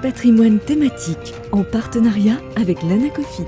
Patrimoine thématique en partenariat avec l'Anacofi.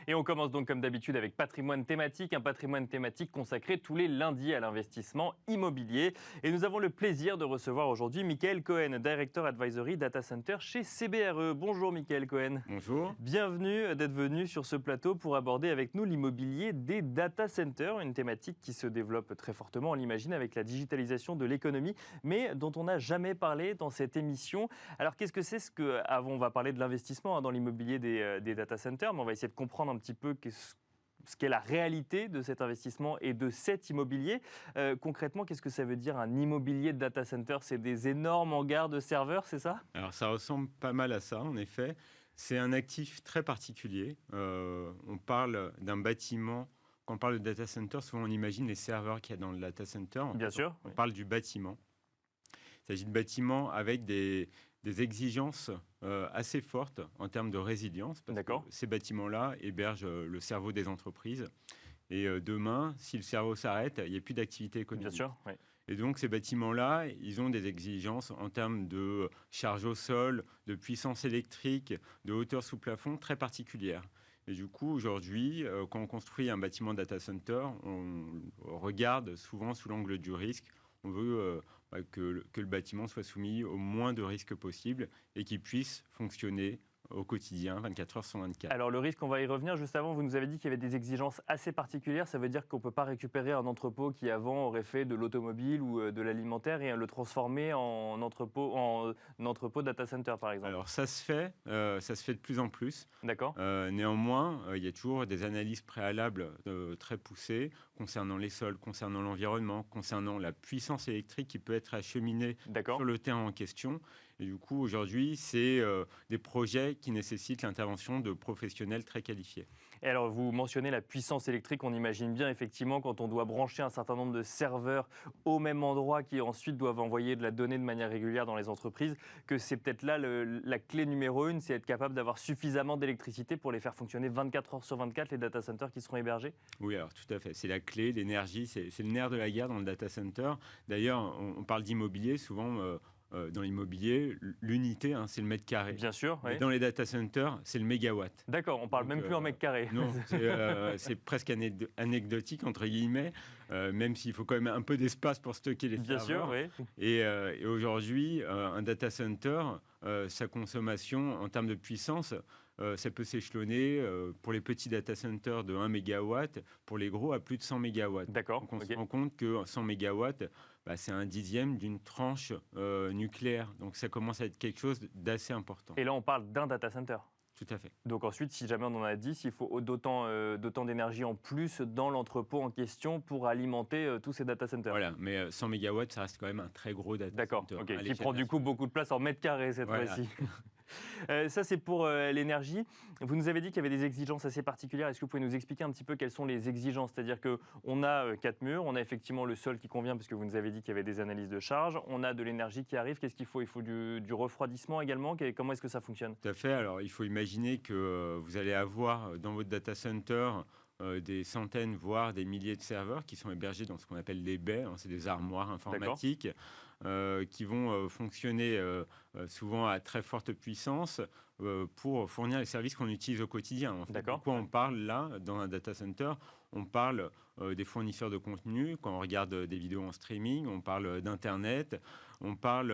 Et on commence donc comme d'habitude avec patrimoine thématique, un patrimoine thématique consacré tous les lundis à l'investissement immobilier. Et nous avons le plaisir de recevoir aujourd'hui Michael Cohen, Director Advisory Data Center chez CBRE. Bonjour Michael Cohen. Bonjour. Bienvenue d'être venu sur ce plateau pour aborder avec nous l'immobilier des data centers, une thématique qui se développe très fortement, on l'imagine, avec la digitalisation de l'économie, mais dont on n'a jamais parlé dans cette émission. Alors qu'est-ce que c'est on va parler de l'investissement dans l'immobilier des data centers, mais on va essayer de comprendre un petit peu ce qu'est la réalité de cet investissement et de cet immobilier. Concrètement, qu'est-ce que ça veut dire un immobilier de data center? C'est des énormes hangars de serveurs, c'est ça? Alors ça ressemble pas mal à ça, en effet. C'est un actif très particulier. On parle d'un bâtiment. Quand on parle de data center, souvent on imagine les serveurs qu'il y a dans le data center. Bien sûr. On parle du bâtiment. Il s'agit de bâtiments avec des exigences assez fortes en termes de résilience. Parce que ces bâtiments-là hébergent le cerveau des entreprises. Et demain, si le cerveau s'arrête, il n'y a plus d'activité économique. Bien sûr, oui. Et donc, ces bâtiments-là, ils ont des exigences en termes de charge au sol, de puissance électrique, de hauteur sous plafond très particulières. Et du coup, aujourd'hui, quand on construit un bâtiment data center, on regarde souvent sous l'angle du risque. On veut que le bâtiment soit soumis au moins de risques possible et qu'il puisse fonctionner au quotidien, 24 heures sur 24. Alors le risque, on va y revenir. Juste avant, vous nous avez dit qu'il y avait des exigences assez particulières. Ça veut dire qu'on ne peut pas récupérer un entrepôt qui avant aurait fait de l'automobile ou de l'alimentaire et le transformer en entrepôt data center, par exemple. Alors ça se fait de plus en plus. D'accord. Néanmoins, il y a toujours des analyses préalables très poussées concernant les sols, concernant l'environnement, concernant la puissance électrique qui peut être acheminée sur le terrain en question. Et du coup, aujourd'hui, c'est des projets qui nécessitent l'intervention de professionnels très qualifiés. Et alors, vous mentionnez la puissance électrique. On imagine bien, effectivement, quand on doit brancher un certain nombre de serveurs au même endroit qui ensuite doivent envoyer de la donnée de manière régulière dans les entreprises, que c'est peut-être là la clé numéro 1, c'est être capable d'avoir suffisamment d'électricité pour les faire fonctionner 24 heures sur 24, les data centers qui seront hébergés? Oui, alors tout à fait. C'est la clé, l'énergie, c'est le nerf de la guerre dans le data center. D'ailleurs, on parle d'immobilier, souvent... dans l'immobilier, l'unité, c'est le mètre carré. Bien sûr. Oui. Dans les data centers, c'est le mégawatt. D'accord, on ne parle même plus en mètre carré. Non, c'est presque anecdotique, entre guillemets, même s'il faut quand même un peu d'espace pour stocker les serveurs. Bien sûr, oui. Et aujourd'hui, un data center, sa consommation en termes de puissance, ça peut s'échelonner pour les petits data centers de 1 mégawatt, pour les gros à plus de 100 mégawatts. D'accord. Donc on se rend compte que 100 mégawatts, c'est un dixième d'une tranche nucléaire. Donc ça commence à être quelque chose d'assez important. Et là, on parle d'un data center. Tout à fait. Donc ensuite, si jamais on en a 10, il faut d'autant d'énergie en plus dans l'entrepôt en question pour alimenter tous ces data centers. Voilà, mais 100 mégawatts, ça reste quand même un très gros data center. D'accord, qui prend du coup beaucoup de place en mètres carrés cette fois-ci. Ça, c'est pour l'énergie. Vous nous avez dit qu'il y avait des exigences assez particulières. Est-ce que vous pouvez nous expliquer un petit peu quelles sont les exigences? C'est-à-dire qu'on a 4 murs, on a effectivement le sol qui convient, parce que vous nous avez dit qu'il y avait des analyses de charge, on a de l'énergie qui arrive. Qu'est-ce qu'il faut? Il faut du refroidissement également. Comment est-ce que ça fonctionne? Tout à fait. Alors, il faut imaginer que vous allez avoir dans votre data center des centaines, voire des milliers de serveurs qui sont hébergés dans ce qu'on appelle les baies. C'est des armoires informatiques qui vont fonctionner souvent à très forte puissance pour fournir les services qu'on utilise au quotidien. En fait, de quoi on parle là, dans un data center? On parle des fournisseurs de contenu. Quand on regarde des vidéos en streaming, on parle d'Internet, on parle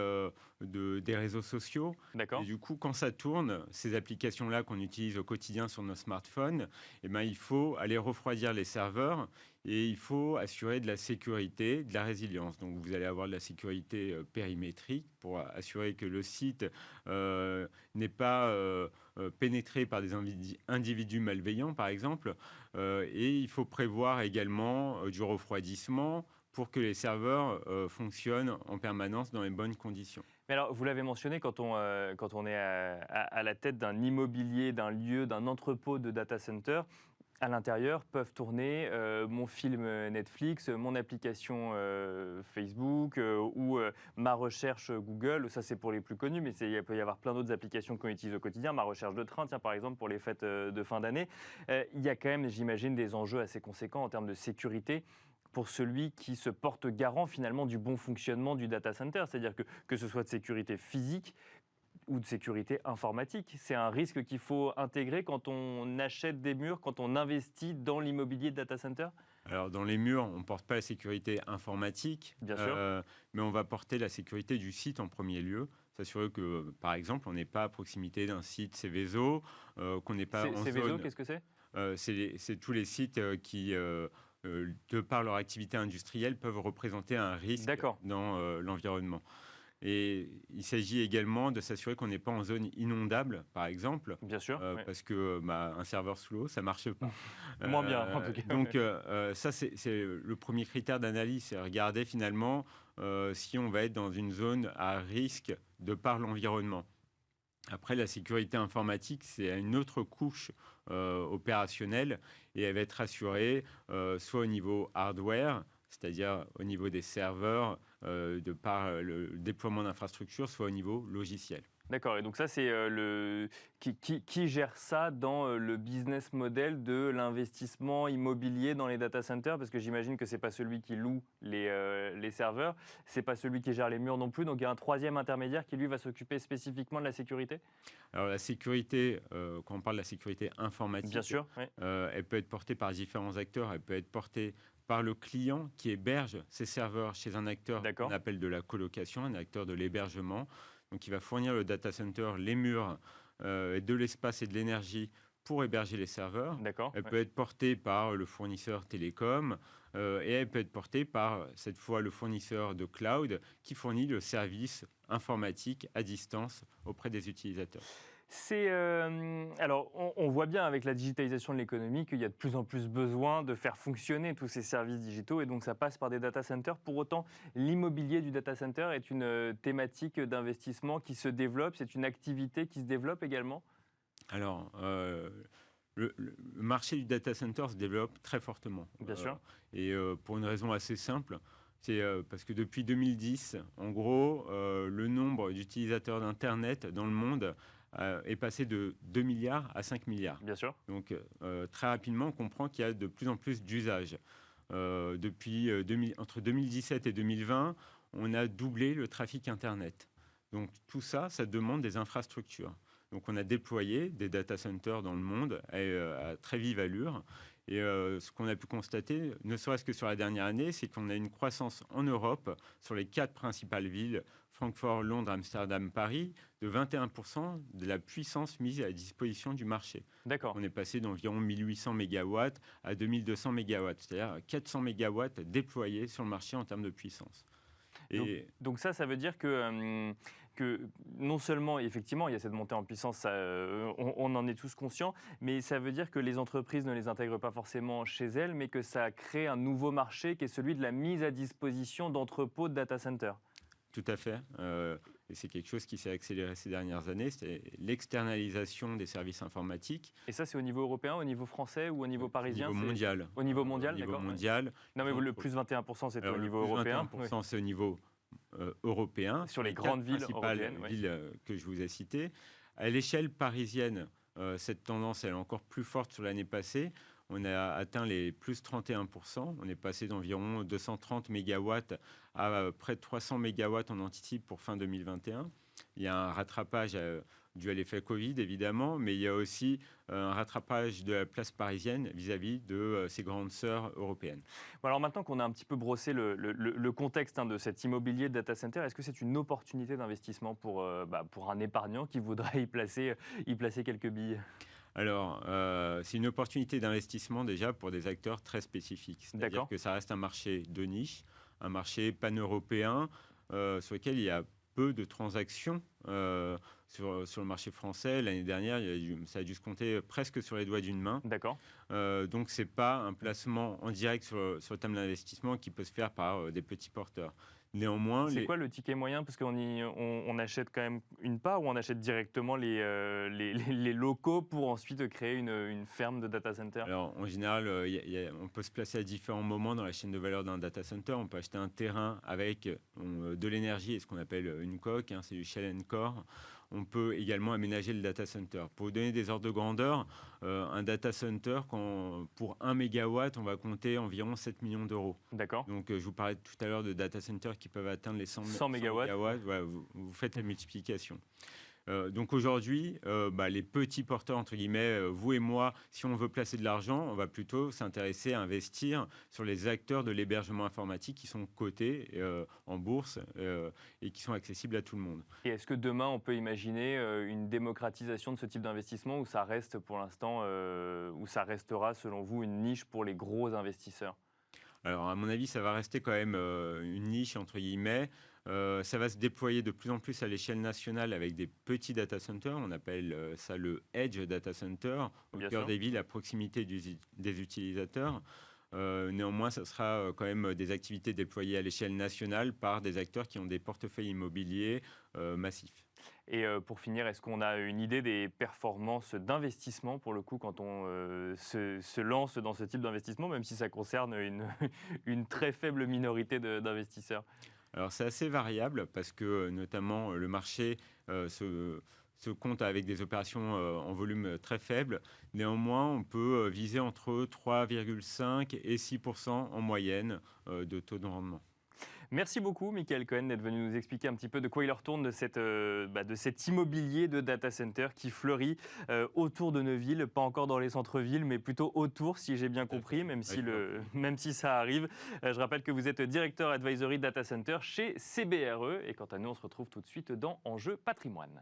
des réseaux sociaux. Et du coup, quand ça tourne, ces applications-là qu'on utilise au quotidien sur nos smartphones, il faut aller refroidir les serveurs et il faut assurer de la sécurité, de la résilience. Donc, vous allez avoir de la sécurité périmétrique pour assurer que le site n'est pas pénétré par des individus malveillants, par exemple. Et il faut prévoir également du refroidissement pour que les serveurs fonctionnent en permanence dans les bonnes conditions. Mais alors, vous l'avez mentionné, quand on est à la tête d'un immobilier, d'un lieu, d'un entrepôt de data center, à l'intérieur peuvent tourner mon film Netflix, mon application Facebook ou ma recherche Google. Ça, c'est pour les plus connus, mais il peut y avoir plein d'autres applications qu'on utilise au quotidien. Ma recherche de train, tiens, par exemple, pour les fêtes de fin d'année. Il y a quand même, j'imagine, des enjeux assez conséquents en termes de sécurité pour celui qui se porte garant finalement du bon fonctionnement du data center, c'est-à-dire que ce soit de sécurité physique ou de sécurité informatique. C'est un risque qu'il faut intégrer quand on achète des murs, quand on investit dans l'immobilier de data center? Alors, dans les murs, on ne porte pas la sécurité informatique, Bien sûr. mais on va porter la sécurité du site en premier lieu. S'assurer que, par exemple, on n'est pas à proximité d'un site Céveso, qu'on n'est pas en Céveso, zone... qu'est-ce que c'est? C'est tous les sites qui, de par leur activité industrielle, peuvent représenter un risque dans l'environnement. Et il s'agit également de s'assurer qu'on n'est pas en zone inondable, par exemple. Bien sûr. Parce que un serveur sous l'eau, ça ne marche pas. Moins bien, en tout cas. Donc, ça, c'est le premier critère d'analyse, c'est regarder finalement si on va être dans une zone à risque de par l'environnement. Après, la sécurité informatique, c'est une autre couche opérationnelle et elle va être assurée soit au niveau hardware, c'est-à-dire au niveau des serveurs, de par le déploiement d'infrastructures, soit au niveau logiciel. D'accord, et donc ça, c'est qui gère ça dans le business model de l'investissement immobilier dans les data centers? Parce que j'imagine que ce n'est pas celui qui loue les serveurs, ce n'est pas celui qui gère les murs non plus, donc il y a un troisième intermédiaire qui, lui, va s'occuper spécifiquement de la sécurité? Alors la sécurité, quand on parle de la sécurité informatique, bien sûr, oui. Elle peut être portée par différents acteurs, elle peut être portée par le client qui héberge ses serveurs chez un acteur qu'on appelle de la colocation, un acteur de l'hébergement. Donc, il va fournir le data center, les murs, de l'espace et de l'énergie pour héberger les serveurs. Elle peut être portée par le fournisseur télécom et elle peut être portée par, cette fois, le fournisseur de cloud qui fournit le service informatique à distance auprès des utilisateurs. Alors, on voit bien avec la digitalisation de l'économie qu'il y a de plus en plus besoin de faire fonctionner tous ces services digitaux et donc ça passe par des data centers. Pour autant, l'immobilier du data center est une thématique d'investissement qui se développe, c'est une activité qui se développe également? Alors, le marché du data center se développe très fortement. Bien sûr. Et pour une raison assez simple. C'est parce que depuis 2010, en gros, le nombre d'utilisateurs d'Internet dans le monde est passé de 2 milliards à 5 milliards. Bien sûr. Donc, très rapidement, on comprend qu'il y a de plus en plus d'usages. Entre 2017 et 2020, on a doublé le trafic Internet. Donc, tout ça, ça demande des infrastructures. Donc, on a déployé des data centers dans le monde à très vive allure. Et ce qu'on a pu constater, ne serait-ce que sur la dernière année, c'est qu'on a une croissance en Europe, sur les 4 principales villes, Francfort, Londres, Amsterdam, Paris, de 21% de la puissance mise à la disposition du marché. D'accord. On est passé d'environ 1800 MW à 2200 MW, c'est-à-dire 400 MW déployés sur le marché en termes de puissance. Donc ça veut dire que non seulement, effectivement, il y a cette montée en puissance, ça, on en est tous conscients, mais ça veut dire que les entreprises ne les intègrent pas forcément chez elles, mais que ça crée un nouveau marché qui est celui de la mise à disposition d'entrepôts de data centers. Tout à fait. Et c'est quelque chose qui s'est accéléré ces dernières années, c'est l'externalisation des services informatiques. Et ça, c'est au niveau européen, au niveau français ou au niveau parisien? Au niveau mondial. Au niveau mondial, d'accord. Au niveau mondial. Non, mais le plus 21%, c'est au niveau européen. Le plus 21%, c'est au niveau européen. Sur les grandes villes européennes. Villes que je vous ai citées. À l'échelle parisienne, cette tendance elle est encore plus forte sur l'année passée. On a atteint les plus 31%. On est passé d'environ 230 MW à près de 300 MW en anticipe pour fin 2021. Il y a un rattrapage dû à l'effet Covid, évidemment, mais il y a aussi un rattrapage de la place parisienne vis-à-vis de ses grandes sœurs européennes. Bon, alors maintenant qu'on a un petit peu brossé le contexte de cet immobilier de data center, est-ce que c'est une opportunité d'investissement pour un épargnant qui voudrait y placer quelques billes? Alors, c'est une opportunité d'investissement déjà pour des acteurs très spécifiques. C'est-à-dire que ça reste un marché de niche, un marché pan-européen sur lequel il y a peu de transactions sur le marché français. L'année dernière, ça a dû se compter presque sur les doigts d'une main. D'accord. Donc, ce n'est pas un placement en direct sur le thème de l'investissement qui peut se faire par des petits porteurs. Néanmoins, c'est quoi le ticket moyen? Parce qu'on achète quand même une part ou on achète directement les locaux pour ensuite créer une ferme de data center? Alors, en général, on peut se placer à différents moments dans la chaîne de valeur d'un data center. On peut acheter un terrain avec de l'énergie et ce qu'on appelle une coque, c'est du shell and d'accord, on peut également aménager le data center. Pour vous donner des ordres de grandeur, un data center, pour 1 mégawatt, on va compter environ 7 millions d'euros. D'accord. Donc, je vous parlais tout à l'heure de data centers qui peuvent atteindre les 100 mégawatts. Ouais, vous faites la multiplication. Donc aujourd'hui, les petits porteurs, entre guillemets, vous et moi, si on veut placer de l'argent, on va plutôt s'intéresser à investir sur les acteurs de l'hébergement informatique qui sont cotés en bourse et qui sont accessibles à tout le monde. Et est-ce que demain, on peut imaginer une démocratisation de ce type d'investissement ou ça reste pour l'instant, ou ça restera selon vous une niche pour les gros investisseurs? Alors, à mon avis, ça va rester quand même une niche, entre guillemets. Ça va se déployer de plus en plus à l'échelle nationale avec des petits data centers. On appelle ça le Edge Data Center, au Bien cœur sûr. des villes, à proximité des utilisateurs. Néanmoins, ça sera quand même des activités déployées à l'échelle nationale par des acteurs qui ont des portefeuilles immobiliers massifs. Et pour finir, est-ce qu'on a une idée des performances d'investissement pour le coup quand on se lance dans ce type d'investissement, même si ça concerne une très faible minorité d'investisseurs? Alors c'est assez variable parce que notamment le marché se compte avec des opérations en volume très faible. Néanmoins, on peut viser entre 3,5 et 6% en moyenne de taux de rendement. Merci beaucoup, Michael Cohen, d'être venu nous expliquer un petit peu de quoi il en retourne de cet immobilier de data center qui fleurit autour de nos villes, pas encore dans les centres-villes, mais plutôt autour, si j'ai bien compris, même si ça arrive. Je rappelle que vous êtes directeur advisory data center chez CBRE. Et quant à nous, on se retrouve tout de suite dans Enjeu Patrimoine.